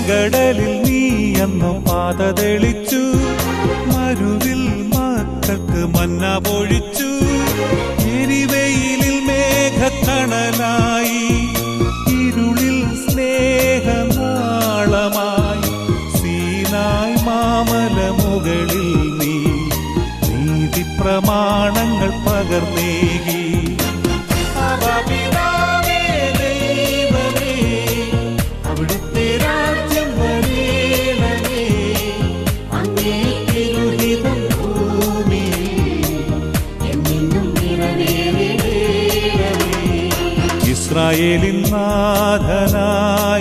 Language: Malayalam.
ചെങ്കടലിൽ നീ അന്നു പാത തെളിച്ചു, മരുവിൽ മക്കൾക്ക് മന്ന പൊഴിച്ചു. എരിവെയിലിൽ മേഘത്തണലായി, ഇരുളിൽ സ്നേഹനാളമായി. സീനായ് മാമലമുകളിൽ നീ നീതി പ്രമാണങ്ങൾ പകർന്നേകി. അവിടുത്തെ രാജ്യം വരേണമേ, അങ്ങേ തിരുഹിതം ഭൂമിയിൽ എന്നെന്നും നിറവേറണമേ. ഇസ്രായേലിൻ നാഥനായ